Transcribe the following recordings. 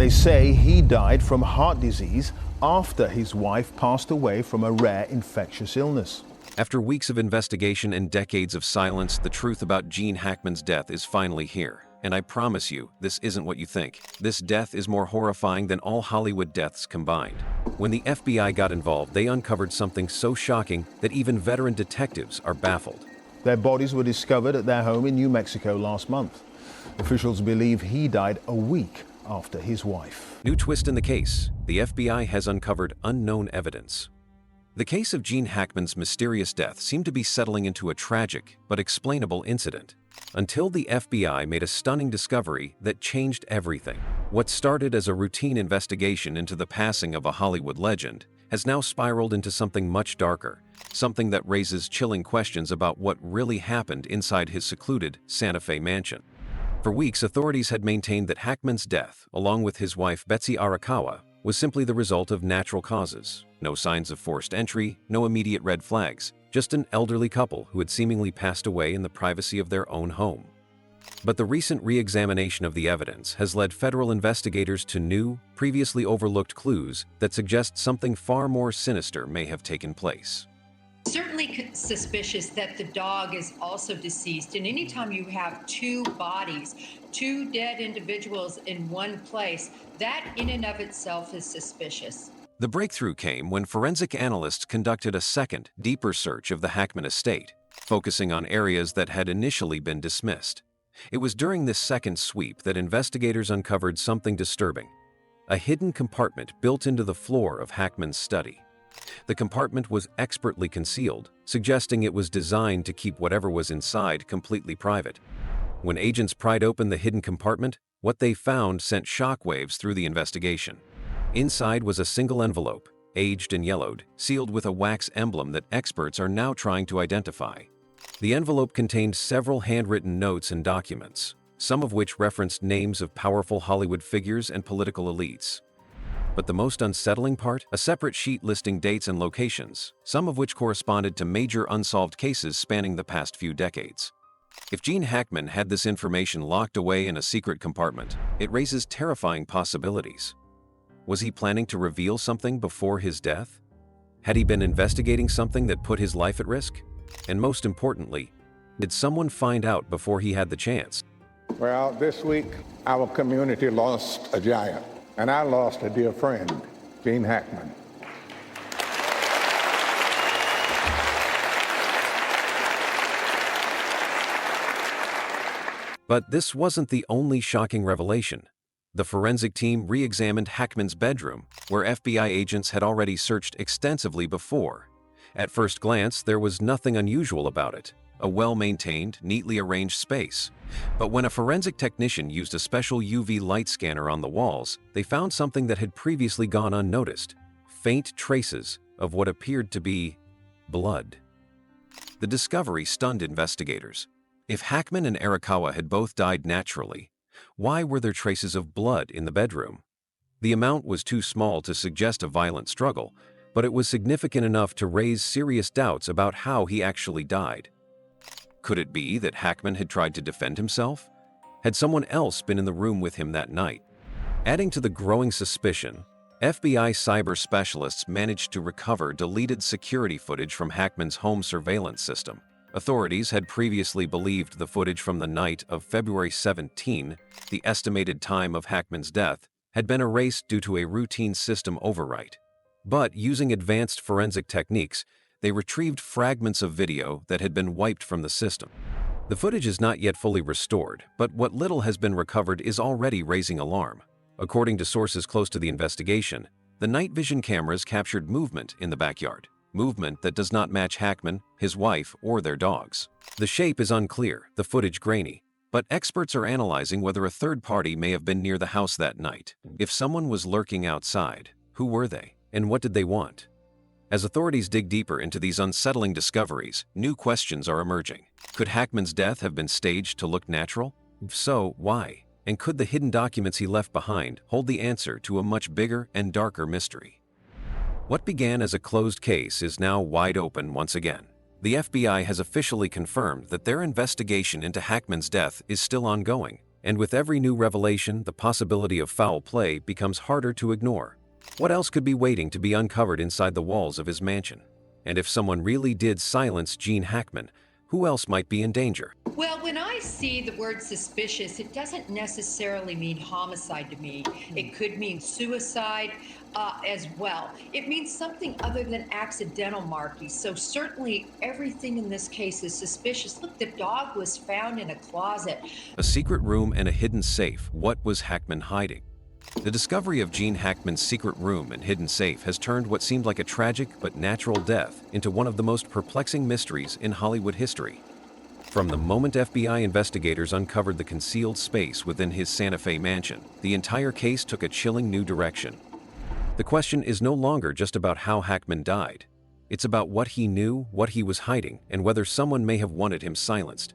They say he died from heart disease after his wife passed away from a rare infectious illness. After weeks of investigation and decades of silence, the truth about Gene Hackman's death is finally here. And I promise you, this isn't what you think. This death is more horrifying than all Hollywood deaths combined. When the FBI got involved, they uncovered something so shocking that even veteran detectives are baffled. Their bodies were discovered at their home in New Mexico last month. Officials believe he died a week after his wife. New twist in the case. The FBI has uncovered unknown evidence. The case of Gene Hackman's mysterious death seemed to be settling into a tragic but explainable incident, until the FBI made a stunning discovery that changed everything. What started as a routine investigation into the passing of a Hollywood legend has now spiraled into something much darker, something that raises chilling questions about what really happened inside his secluded Santa Fe mansion. For weeks, authorities had maintained that Hackman's death, along with his wife Betsy Arakawa, was simply the result of natural causes. No signs of forced entry, no immediate red flags, just an elderly couple who had seemingly passed away in the privacy of their own home. But the recent re-examination of the evidence has led federal investigators to new, previously overlooked clues that suggest something far more sinister may have taken place. Certainly suspicious that the dog is also deceased. And anytime you have two bodies, two dead individuals in one place, that in and of itself is suspicious. The breakthrough came when forensic analysts conducted a second, deeper search of the Hackman estate, focusing on areas that had initially been dismissed. It was during this second sweep that investigators uncovered something disturbing: a hidden compartment built into the floor of Hackman's study. The compartment was expertly concealed, suggesting it was designed to keep whatever was inside completely private. When agents pried open the hidden compartment, what they found sent shockwaves through the investigation. Inside was a single envelope, aged and yellowed, sealed with a wax emblem that experts are now trying to identify. The envelope contained several handwritten notes and documents, some of which referenced names of powerful Hollywood figures and political elites. But the most unsettling part? A separate sheet listing dates and locations, some of which corresponded to major unsolved cases spanning the past few decades. If Gene Hackman had this information locked away in a secret compartment, it raises terrifying possibilities. Was he planning to reveal something before his death? Had he been investigating something that put his life at risk? And most importantly, did someone find out before he had the chance? Well, this week, our community lost a giant, and I lost a dear friend, Gene Hackman. But this wasn't the only shocking revelation. The forensic team re-examined Hackman's bedroom, where FBI agents had already searched extensively before. At first glance, there was nothing unusual about it, a well-maintained, neatly arranged space. But when a forensic technician used a special UV light scanner on the walls, they found something that had previously gone unnoticed: faint traces of what appeared to be blood. The discovery stunned investigators. If Hackman and Arakawa had both died naturally, why were there traces of blood in the bedroom? The amount was too small to suggest a violent struggle, but it was significant enough to raise serious doubts about how he actually died. Could it be that Hackman had tried to defend himself? Had someone else been in the room with him that night? Adding to the growing suspicion, FBI cyber specialists managed to recover deleted security footage from Hackman's home surveillance system. Authorities had previously believed the footage from the night of February 17, the estimated time of Hackman's death, had been erased due to a routine system overwrite. But using advanced forensic techniques, they retrieved fragments of video that had been wiped from the system. The footage is not yet fully restored, but what little has been recovered is already raising alarm. According to sources close to the investigation, the night vision cameras captured movement in the backyard. Movement that does not match Hackman, his wife, or their dogs. The shape is unclear, the footage grainy, but experts are analyzing whether a third party may have been near the house that night. If someone was lurking outside, who were they, and what did they want? As authorities dig deeper into these unsettling discoveries, new questions are emerging. Could Hackman's death have been staged to look natural? If so, why? And could the hidden documents he left behind hold the answer to a much bigger and darker mystery? What began as a closed case is now wide open once again. The FBI has officially confirmed that their investigation into Hackman's death is still ongoing, And with every new revelation, the possibility of foul play becomes harder to ignore. What else could be waiting to be uncovered inside the walls of his mansion? And if someone really did silence Gene Hackman, who else might be in danger? Well, when I see the word suspicious, it doesn't necessarily mean homicide to me. It could mean suicide as well. It means something other than accidental, Marky. So certainly everything in this case is suspicious. Look, the dog was found in a closet. A secret room and a hidden safe. What was Hackman hiding? The discovery of Gene Hackman's secret room and hidden safe has turned what seemed like a tragic but natural death into one of the most perplexing mysteries in Hollywood history. From the moment FBI investigators uncovered the concealed space within his Santa Fe mansion, the entire case took a chilling new direction. The question is no longer just about how Hackman died. It's about what he knew, what he was hiding, and whether someone may have wanted him silenced.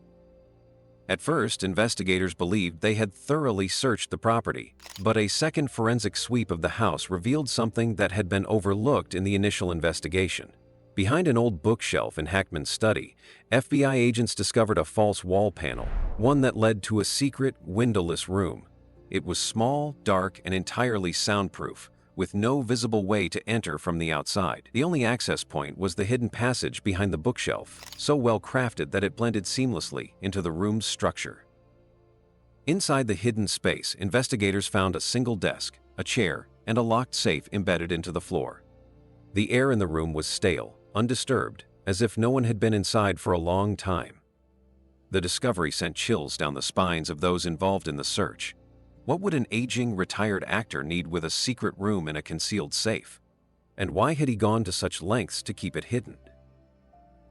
At first, investigators believed they had thoroughly searched the property, but a second forensic sweep of the house revealed something that had been overlooked in the initial investigation. Behind an old bookshelf in Hackman's study, FBI agents discovered a false wall panel, one that led to a secret, windowless room. It was small, dark, and entirely soundproof, with no visible way to enter from the outside. The only access point was the hidden passage behind the bookshelf, so well crafted that it blended seamlessly into the room's structure. Inside the hidden space, investigators found a single desk, a chair, and a locked safe embedded into the floor. The air in the room was stale, undisturbed, as if no one had been inside for a long time. The discovery sent chills down the spines of those involved in the search. What would an aging, retired actor need with a secret room and a concealed safe? And why had he gone to such lengths to keep it hidden?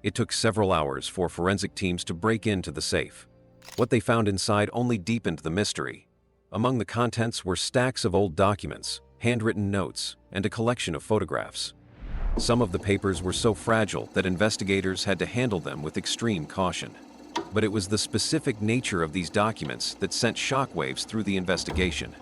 It took several hours for forensic teams to break into the safe. What they found inside only deepened the mystery. Among the contents were stacks of old documents, handwritten notes, and a collection of photographs. Some of the papers were so fragile that investigators had to handle them with extreme caution. But it was the specific nature of these documents that sent shockwaves through the investigation.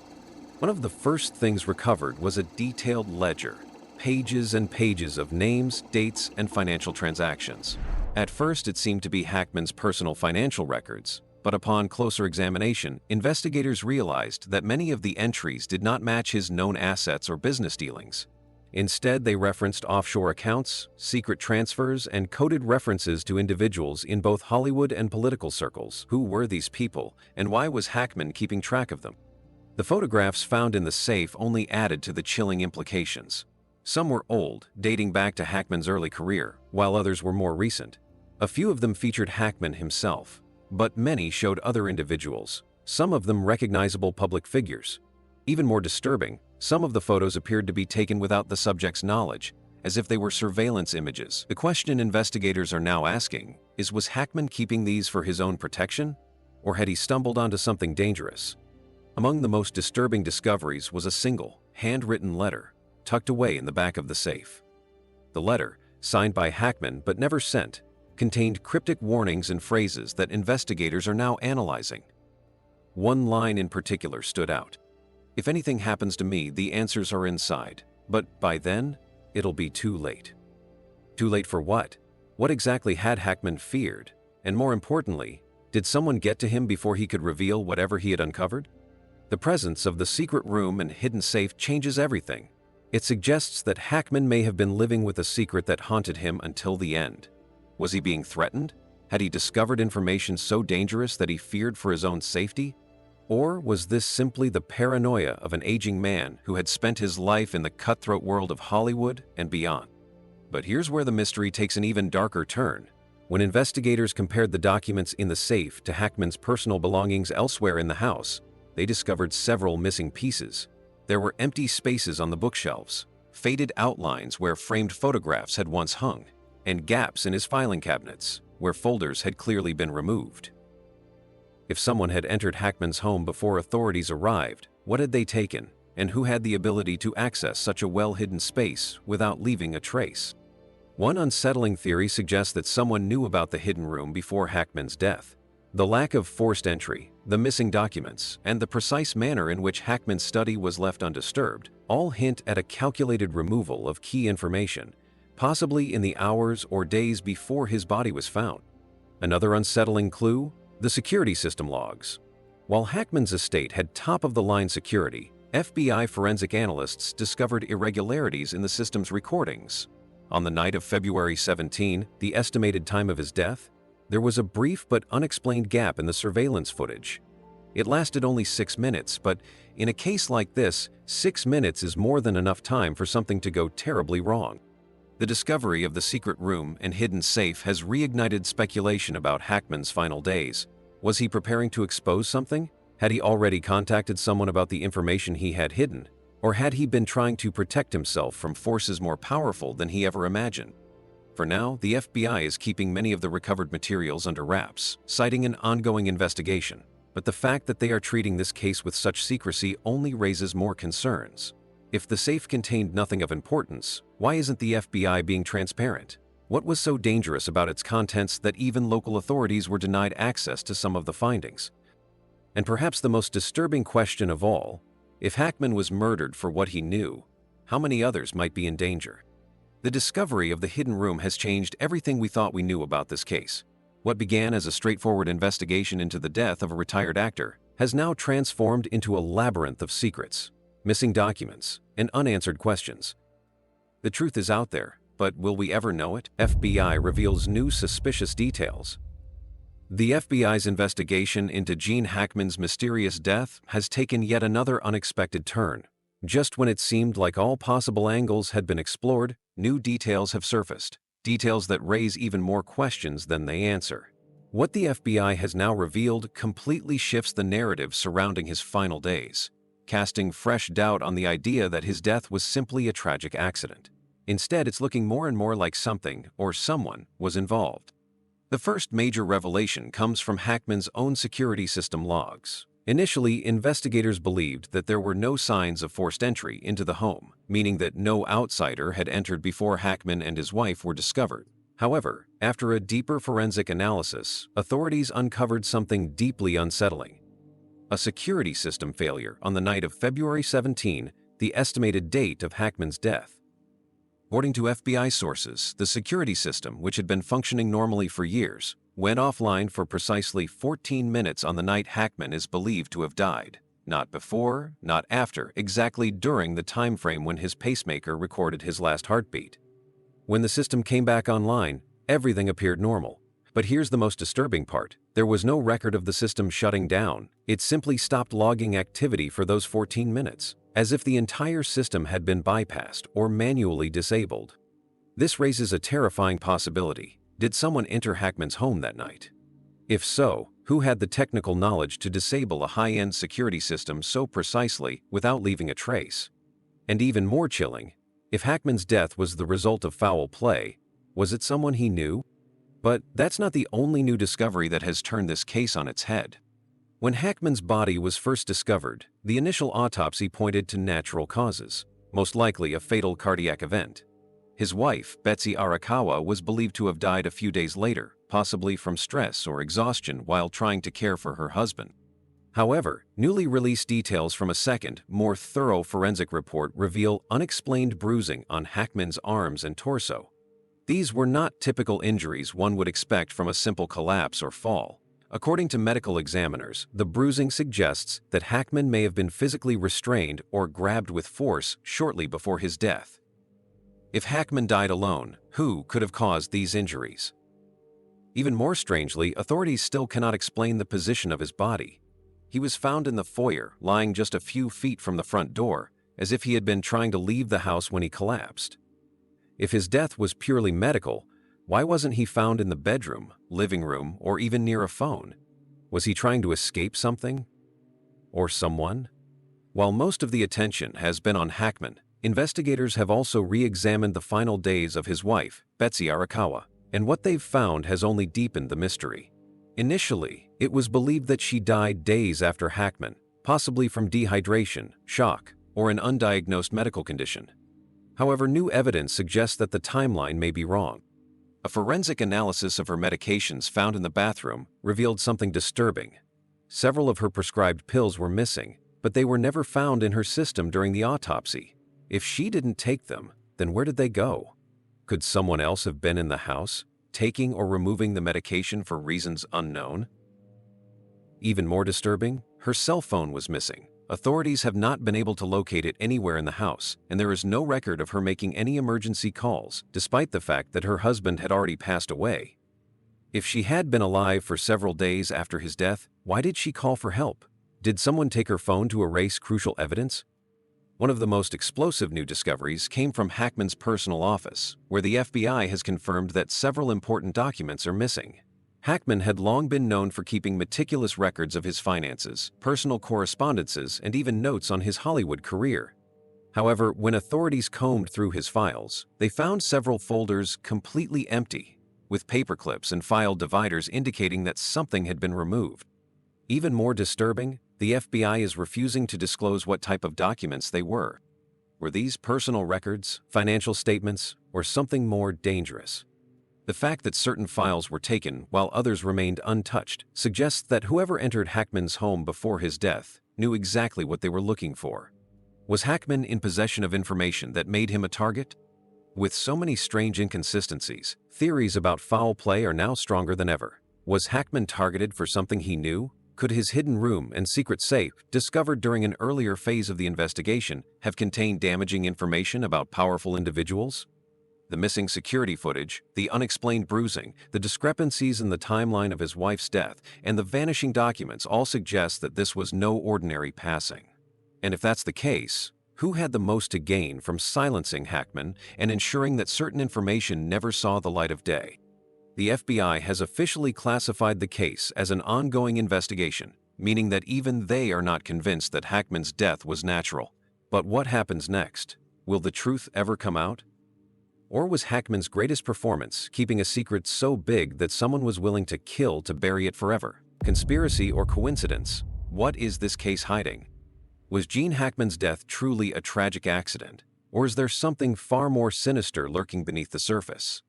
One of the first things recovered was a detailed ledger, pages and pages of names, dates, and financial transactions. At first, it seemed to be Hackman's personal financial records, but upon closer examination, investigators realized that many of the entries did not match his known assets or business dealings. Instead, they referenced offshore accounts, secret transfers, and coded references to individuals in both Hollywood and political circles. Who were these people, and why was Hackman keeping track of them? The photographs found in the safe only added to the chilling implications. Some were old, dating back to Hackman's early career, while others were more recent. A few of them featured Hackman himself, but many showed other individuals, some of them recognizable public figures. Even more disturbing, some of the photos appeared to be taken without the subject's knowledge, as if they were surveillance images. The question investigators are now asking is, was Hackman keeping these for his own protection, or had he stumbled onto something dangerous? Among the most disturbing discoveries was a single, handwritten letter, tucked away in the back of the safe. The letter, signed by Hackman but never sent, contained cryptic warnings and phrases that investigators are now analyzing. One line in particular stood out. "If anything happens to me, the answers are inside, but by then, it'll be too late." Too late for what? What exactly had Hackman feared? And more importantly, did someone get to him before he could reveal whatever he had uncovered? The presence of the secret room and hidden safe changes everything. It suggests that Hackman may have been living with a secret that haunted him until the end. Was he being threatened? Had he discovered information so dangerous that he feared for his own safety? Or was this simply the paranoia of an aging man who had spent his life in the cutthroat world of Hollywood and beyond? But here's where the mystery takes an even darker turn. When investigators compared the documents in the safe to Hackman's personal belongings elsewhere in the house, they discovered several missing pieces. There were empty spaces on the bookshelves, faded outlines where framed photographs had once hung, and gaps in his filing cabinets where folders had clearly been removed. If someone had entered Hackman's home before authorities arrived, what had they taken, and who had the ability to access such a well-hidden space without leaving a trace? One unsettling theory suggests that someone knew about the hidden room before Hackman's death. The lack of forced entry, the missing documents, and the precise manner in which Hackman's study was left undisturbed all hint at a calculated removal of key information, possibly in the hours or days before his body was found. Another unsettling clue? The security system logs. While Hackman's estate had top-of-the-line security, FBI forensic analysts discovered irregularities in the system's recordings. On the night of February 17, the estimated time of his death, there was a brief but unexplained gap in the surveillance footage. It lasted only 6 minutes, but in a case like this, 6 minutes is more than enough time for something to go terribly wrong. The discovery of the secret room and hidden safe has reignited speculation about Hackman's final days. Was he preparing to expose something? Had he already contacted someone about the information he had hidden? Or had he been trying to protect himself from forces more powerful than he ever imagined? For now, the FBI is keeping many of the recovered materials under wraps, citing an ongoing investigation. But the fact that they are treating this case with such secrecy only raises more concerns. If the safe contained nothing of importance, why isn't the FBI being transparent? What was so dangerous about its contents that even local authorities were denied access to some of the findings? And perhaps the most disturbing question of all, if Hackman was murdered for what he knew, how many others might be in danger? The discovery of the hidden room has changed everything we thought we knew about this case. What began as a straightforward investigation into the death of a retired actor has now transformed into a labyrinth of secrets, missing documents, and unanswered questions. The truth is out there, but will we ever know it? FBI reveals new suspicious details. The FBI's investigation into Gene Hackman's mysterious death has taken yet another unexpected turn. Just when it seemed like all possible angles had been explored, new details have surfaced, details that raise even more questions than they answer. What the FBI has now revealed completely shifts the narrative surrounding his final days, casting fresh doubt on the idea that his death was simply a tragic accident. Instead, it's looking more and more like something or someone was involved. The first major revelation comes from Hackman's own security system logs. Initially, investigators believed that there were no signs of forced entry into the home, meaning that no outsider had entered before Hackman and his wife were discovered. However, after a deeper forensic analysis, authorities uncovered something deeply unsettling. A security system failure on the night of February 17, the estimated date of Hackman's death. According to FBI sources, the security system, which had been functioning normally for years, went offline for precisely 14 minutes on the night Hackman is believed to have died. Not before, not after, exactly during the time frame when his pacemaker recorded his last heartbeat. When the system came back online, everything appeared normal. But here's the most disturbing part. There was no record of the system shutting down. It simply stopped logging activity for those 14 minutes, as if the entire system had been bypassed or manually disabled. This raises a terrifying possibility. Did someone enter Hackman's home that night? If so, who had the technical knowledge to disable a high-end security system so precisely without leaving a trace? And even more chilling, if Hackman's death was the result of foul play, was it someone he knew? But that's not the only new discovery that has turned this case on its head. When Hackman's body was first discovered, the initial autopsy pointed to natural causes, most likely a fatal cardiac event. His wife, Betsy Arakawa, was believed to have died a few days later, possibly from stress or exhaustion while trying to care for her husband. However, newly released details from a second, more thorough forensic report reveal unexplained bruising on Hackman's arms and torso. These were not typical injuries one would expect from a simple collapse or fall. According to medical examiners, the bruising suggests that Hackman may have been physically restrained or grabbed with force shortly before his death. If Hackman died alone, who could have caused these injuries? Even more strangely, authorities still cannot explain the position of his body. He was found in the foyer, lying just a few feet from the front door, as if he had been trying to leave the house when he collapsed. If his death was purely medical, why wasn't he found in the bedroom, living room, or even near a phone? Was he trying to escape something? Or someone? While most of the attention has been on Hackman, investigators have also re-examined the final days of his wife, Betsy Arakawa, and what they've found has only deepened the mystery. Initially, it was believed that she died days after Hackman, possibly from dehydration, shock, or an undiagnosed medical condition. However, new evidence suggests that the timeline may be wrong. A forensic analysis of her medications found in the bathroom revealed something disturbing. Several of her prescribed pills were missing, but they were never found in her system during the autopsy. If she didn't take them, then where did they go? Could someone else have been in the house, taking or removing the medication for reasons unknown? Even more disturbing, Her cell phone was missing. Authorities have not been able to locate it anywhere in the house, and there is no record of her making any emergency calls, despite the fact that her husband had already passed away. If she had been alive for several days after his death, why did she call for help? Did someone take her phone to erase crucial evidence? One of the most explosive new discoveries came from Hackman's personal office, where the FBI has confirmed that several important documents are missing. Hackman had long been known for keeping meticulous records of his finances, personal correspondences, and even notes on his Hollywood career. However, when authorities combed through his files, they found several folders completely empty, with paperclips and file dividers indicating that something had been removed. Even more disturbing, the FBI is refusing to disclose what type of documents they were. Were these personal records, financial statements, or something more dangerous? The fact that certain files were taken while others remained untouched suggests that whoever entered Hackman's home before his death knew exactly what they were looking for. Was Hackman in possession of information that made him a target? With so many strange inconsistencies, theories about foul play are now stronger than ever. Was Hackman targeted for something he knew? Could his hidden room and secret safe, discovered during an earlier phase of the investigation, have contained damaging information about powerful individuals? The missing security footage, the unexplained bruising, the discrepancies in the timeline of his wife's death, and the vanishing documents all suggest that this was no ordinary passing. And if that's the case, who had the most to gain from silencing Hackman and ensuring that certain information never saw the light of day? The FBI has officially classified the case as an ongoing investigation, meaning that even they are not convinced that Hackman's death was natural. But what happens next? Will the truth ever come out? Or was Hackman's greatest performance keeping a secret so big that someone was willing to kill to bury it forever? Conspiracy or coincidence? What is this case hiding? Was Gene Hackman's death truly a tragic accident? Or is there something far more sinister lurking beneath the surface?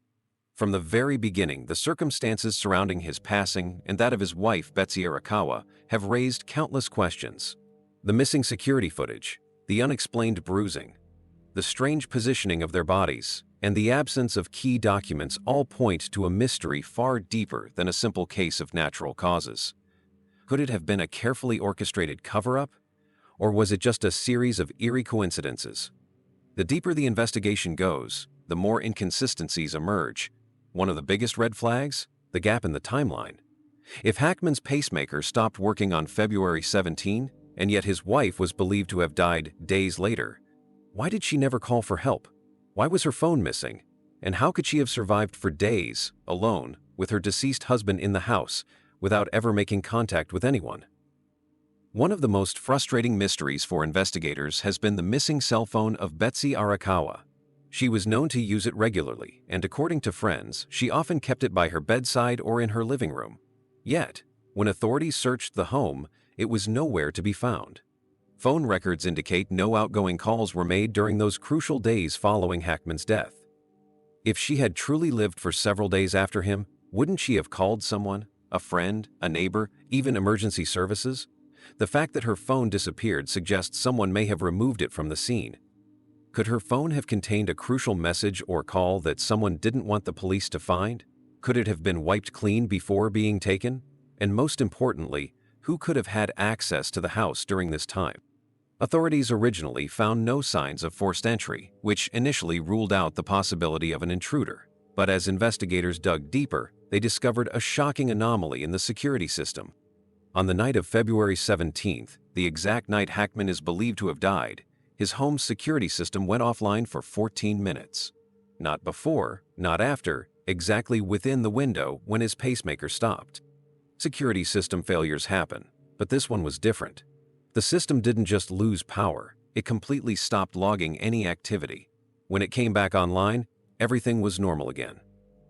From the very beginning, the circumstances surrounding his passing and that of his wife, Betsy Arakawa, have raised countless questions. The missing security footage, the unexplained bruising, the strange positioning of their bodies, and the absence of key documents all point to a mystery far deeper than a simple case of natural causes. Could it have been a carefully orchestrated cover-up? Or was it just a series of eerie coincidences? The deeper the investigation goes, the more inconsistencies emerge. One of the biggest red flags? The gap in the timeline. If Hackman's pacemaker stopped working on February 17, and yet his wife was believed to have died days later, why did she never call for help? Why was her phone missing? And how could she have survived for days, alone, with her deceased husband in the house, without ever making contact with anyone? One of the most frustrating mysteries for investigators has been the missing cell phone of Betsy Arakawa. She was known to use it regularly, and according to friends, she often kept it by her bedside or in her living room. Yet, when authorities searched the home, it was nowhere to be found. Phone records indicate no outgoing calls were made during those crucial days following Hackman's death. If she had truly lived for several days after him, wouldn't she have called someone, a friend, a neighbor, even emergency services? The fact that her phone disappeared suggests someone may have removed it from the scene. Could her phone have contained a crucial message or call that someone didn't want the police to find? Could it have been wiped clean before being taken? And most importantly, who could have had access to the house during this time? Authorities originally found no signs of forced entry, which initially ruled out the possibility of an intruder. But as investigators dug deeper, they discovered a shocking anomaly in the security system. On the night of February 17th, the exact night Hackman is believed to have died, his home's security system went offline for 14 minutes. Not before, not after, exactly within the window when his pacemaker stopped. Security system failures happen, but this one was different. The system didn't just lose power, it completely stopped logging any activity. When it came back online, everything was normal again.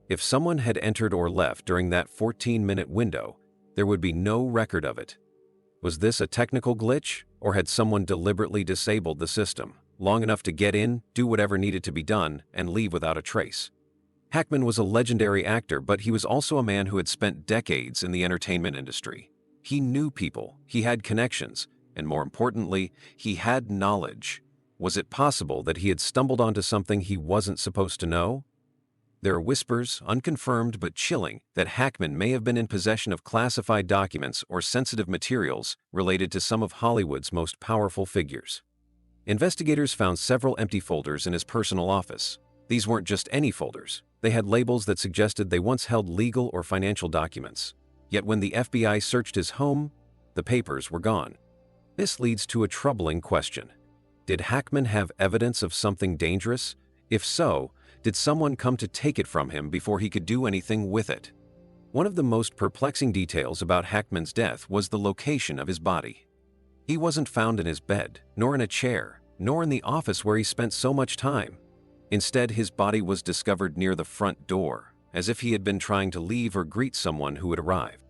If someone had entered or left during that 14-minute window, there would be no record of it. Was this a technical glitch, or had someone deliberately disabled the system, long enough to get in, do whatever needed to be done, and leave without a trace? Hackman was a legendary actor, but he was also a man who had spent decades in the entertainment industry. He knew people, he had connections, and more importantly, he had knowledge. Was it possible that he had stumbled onto something he wasn't supposed to know? There are whispers, unconfirmed but chilling, that Hackman may have been in possession of classified documents or sensitive materials related to some of Hollywood's most powerful figures. Investigators found several empty folders in his personal office. These weren't just any folders. They had labels that suggested they once held legal or financial documents. Yet when the FBI searched his home, the papers were gone. This leads to a troubling question. Did Hackman have evidence of something dangerous? If so, did someone come to take it from him before he could do anything with it? One of the most perplexing details about Hackman's death was the location of his body. He wasn't found in his bed, nor in a chair, nor in the office where he spent so much time. Instead, his body was discovered near the front door, as if he had been trying to leave or greet someone who had arrived.